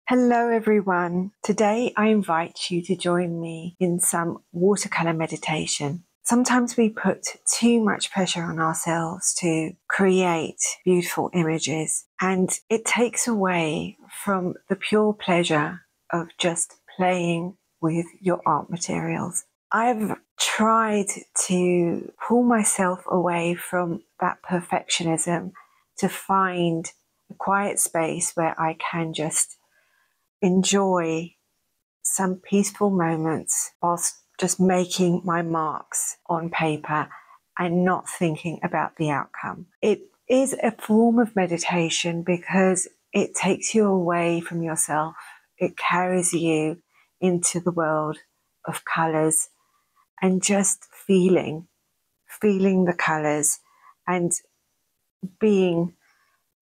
Hello everyone. Today I invite you to join me in some watercolor meditation. Sometimes we put too much pressure on ourselves to create beautiful images, and it takes away from the pure pleasure of just playing with your art materials. I've tried to pull myself away from that perfectionism to find a quiet space where I can just enjoy some peaceful moments whilst just making my marks on paper and not thinking about the outcome. It is a form of meditation because it takes you away from yourself. It carries you into the world of colours and just feeling the colours and being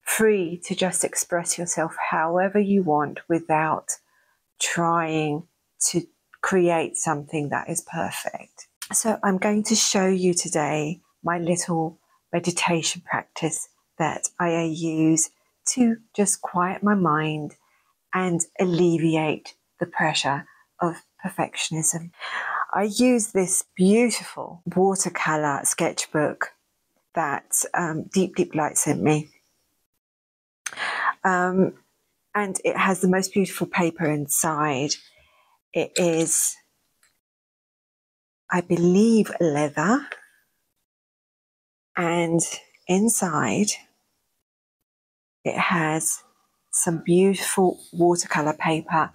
free to just express yourself however you want without trying to create something that is perfect. So I'm going to show you today my little meditation practice that I use to just quiet my mind and alleviate the pressure of perfectionism. I use this beautiful watercolor sketchbook that DeepDeepLight sent me. And it has the most beautiful paper inside. It is, I believe, leather. And inside, it has some beautiful watercolor paper.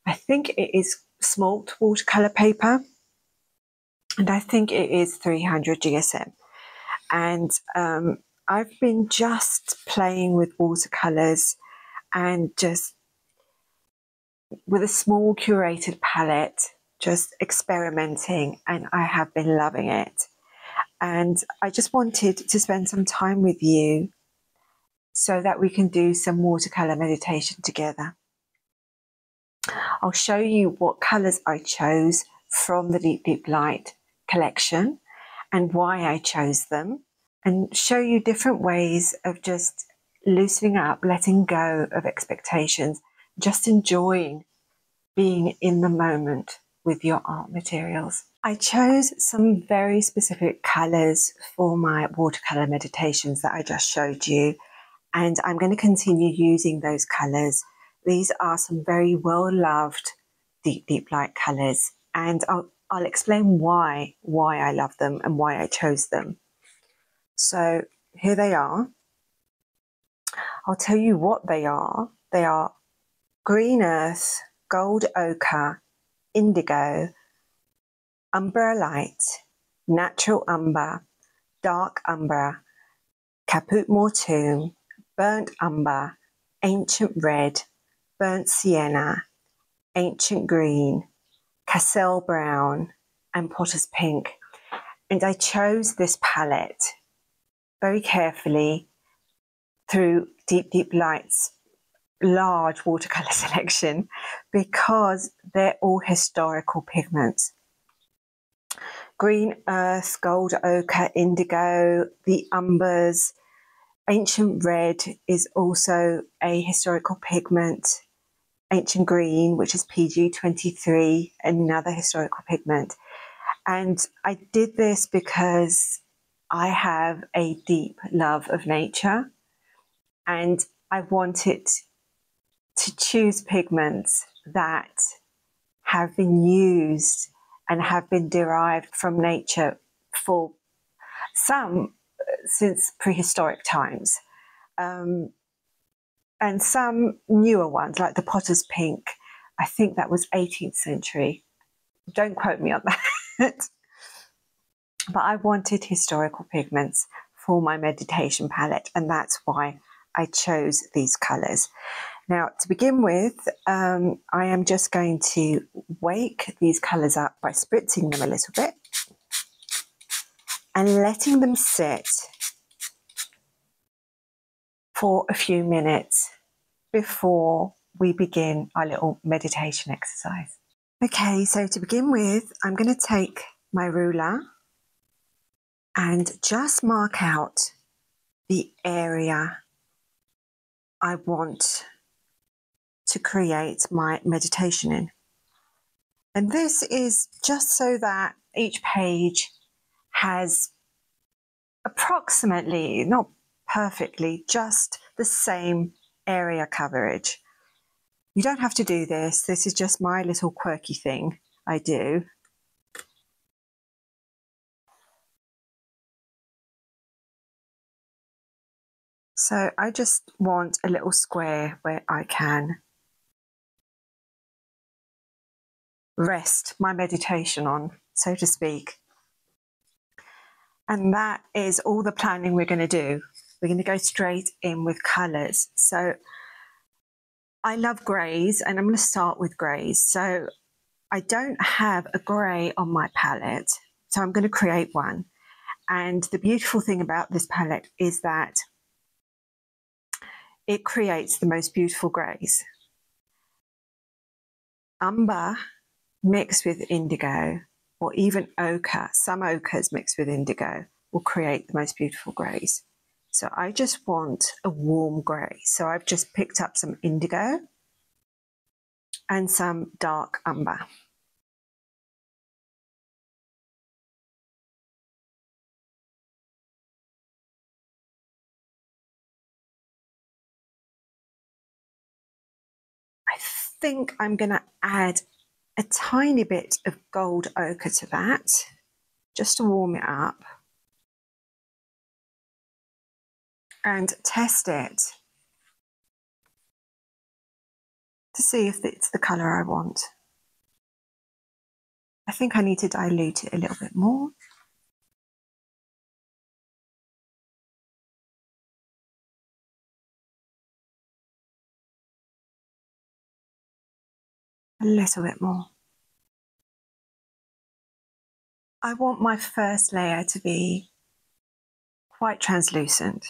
I think it is smalt watercolor paper. And I think it is 300 GSM. And I've been just playing with watercolors and just with a small curated palette, just experimenting, and I have been loving it. And I just wanted to spend some time with you so that we can do some watercolor meditation together. I'll show you what colors I chose from the DeepDeepLight collection and why I chose them, and show you different ways of just loosening up, letting go of expectations, just enjoying being in the moment with your art materials. I chose some very specific colours for my watercolour meditations that I just showed you, and I'm going to continue using those colours. These are some very well-loved DeepDeepLight colours, and I'll explain why I love them and why I chose them. So here they are. I'll tell you what they are. They are green earth, gold ochre, indigo, umber light, natural umber, dark umber, caput mortuum, burnt umber, ancient red, burnt sienna, ancient green, cassel brown, and potter's pink. And I chose this palette very carefully through DeepDeepLight's large watercolor selection because they're all historical pigments. Green earth, gold ochre, indigo, the umbers, ancient red is also a historical pigment, ancient green, which is PG23, another historical pigment. And I did this because I have a deep love of nature, and I wanted to choose pigments that have been used and have been derived from nature for some since prehistoric times, and some newer ones like the potter's pink. I think that was 18th century. Don't quote me on that. But I wanted historical pigments for my meditation palette, and that's why I chose these colours. Now, to begin with, I am just going to wake these colours up by spritzing them a little bit and letting them sit for a few minutes before we begin our little meditation exercise. Okay, so to begin with, I'm going to take my ruler and just mark out the area I want to create my meditation in. And this is just so that each page has approximately, not perfectly, just the same area coverage. You don't have to do this. This is just my little quirky thing I do. So I just want a little square where I can rest my meditation on, so to speak. And that is all the planning we're going to do. We're going to go straight in with colours. So I love greys, and I'm going to start with greys. So I don't have a grey on my palette, so I'm going to create one. And the beautiful thing about this palette is that it creates the most beautiful greys. Umber mixed with indigo, or even ochre, some ochres mixed with indigo, will create the most beautiful greys. So I just want a warm grey. So I've just picked up some indigo and some dark umber. I think I'm going to add a tiny bit of gold ochre to that, just to warm it up and test it to see if it's the colour I want. I think I need to dilute it a little bit more. A little bit more. I want my first layer to be quite translucent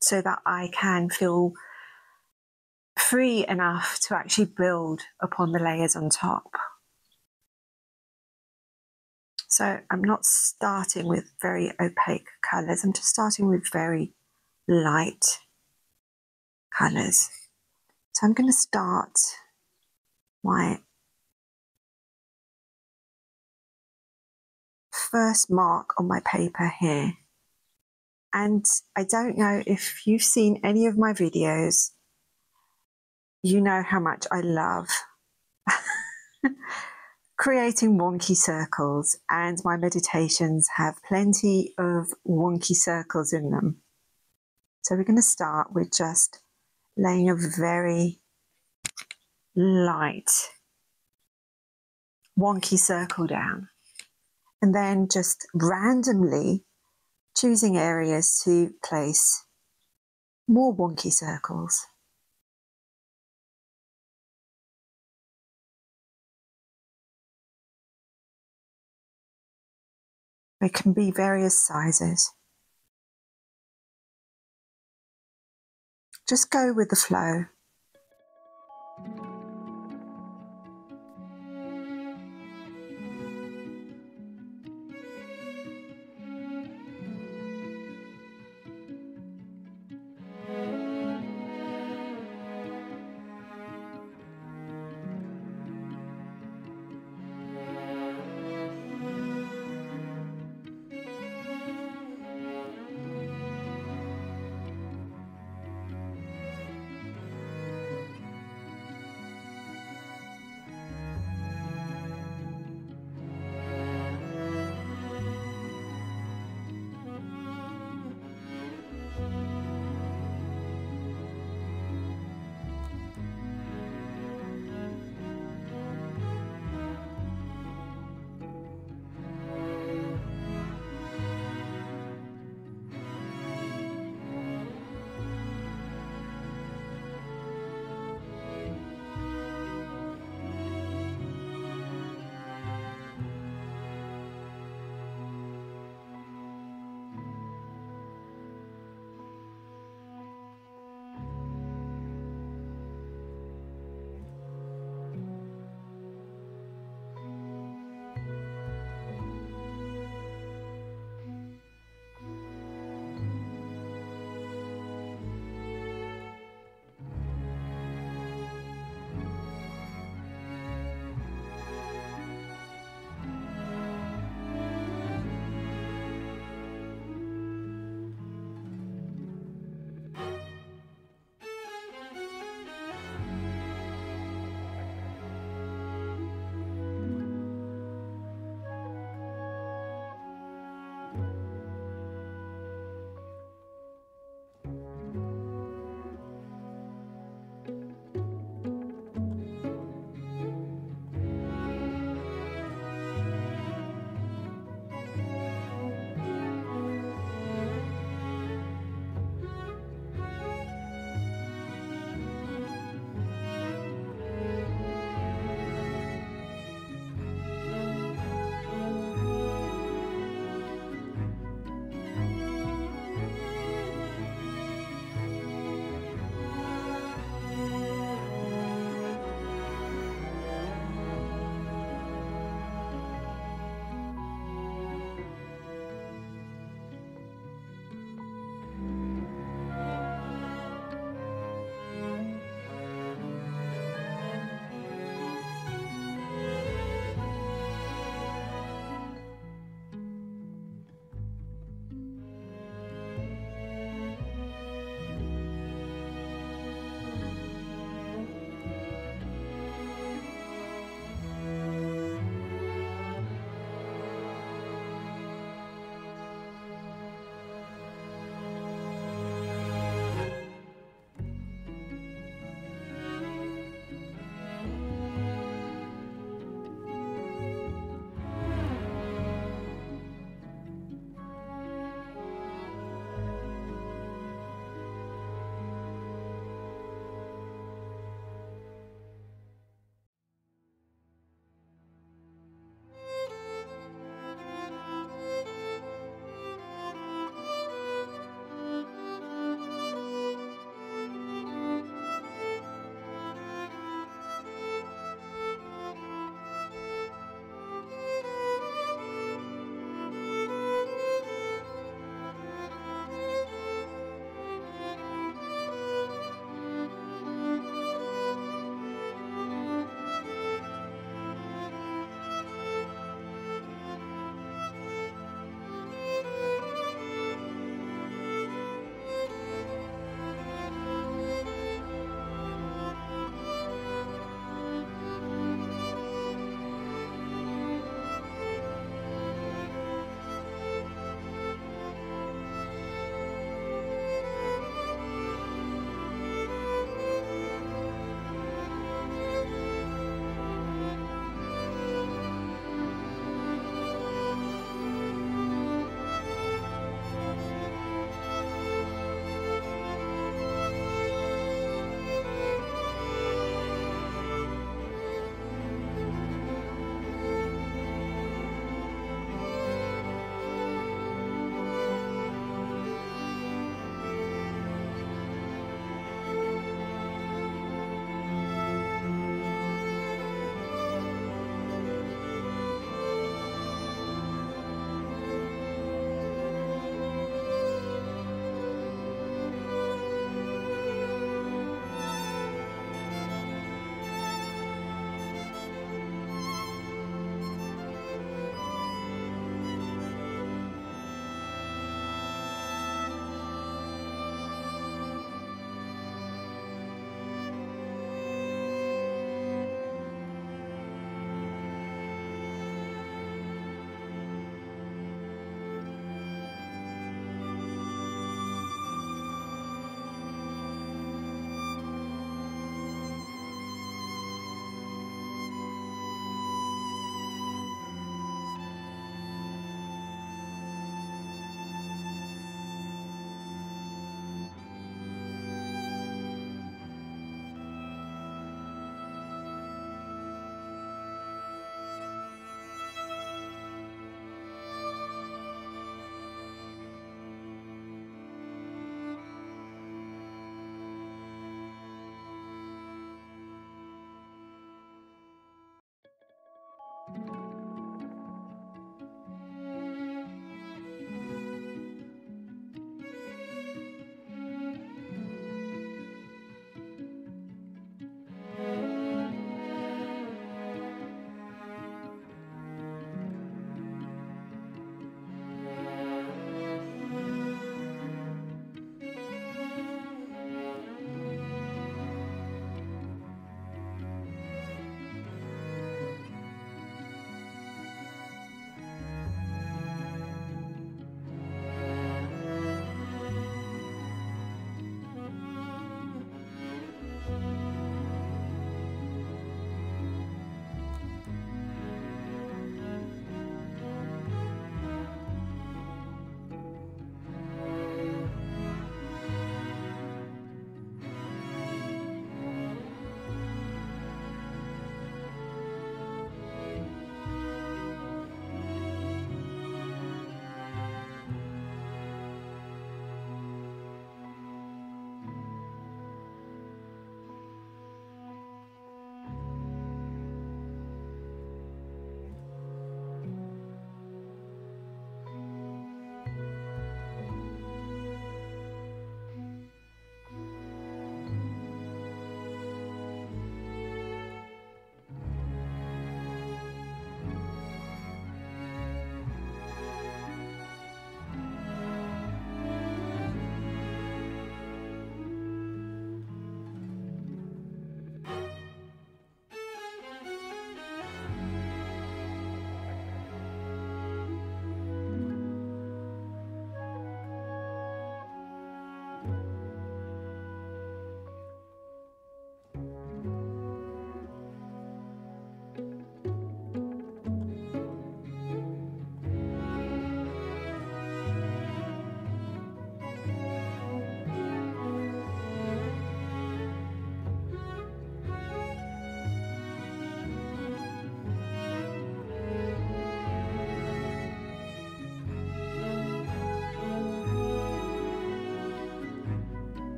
so that I can feel free enough to actually build upon the layers on top. So I'm not starting with very opaque colours, I'm just starting with very light colours. So I'm going to start my first mark on my paper here. And I don't know if you've seen any of my videos, you know how much I love creating wonky circles, and my meditations have plenty of wonky circles in them. So we're going to start with just laying a very light wonky circle down, and then just randomly choosing areas to place more wonky circles. They can be various sizes. Just go with the flow.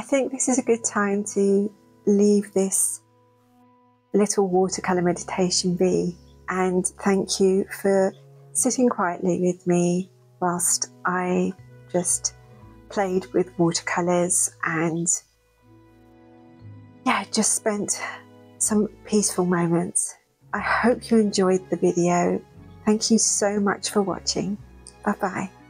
think this is a good time to leave this little watercolour meditation be, and thank you for sitting quietly with me whilst I just played with watercolours and just spent some peaceful moments. I hope you enjoyed the video. Thank you so much for watching. Bye bye.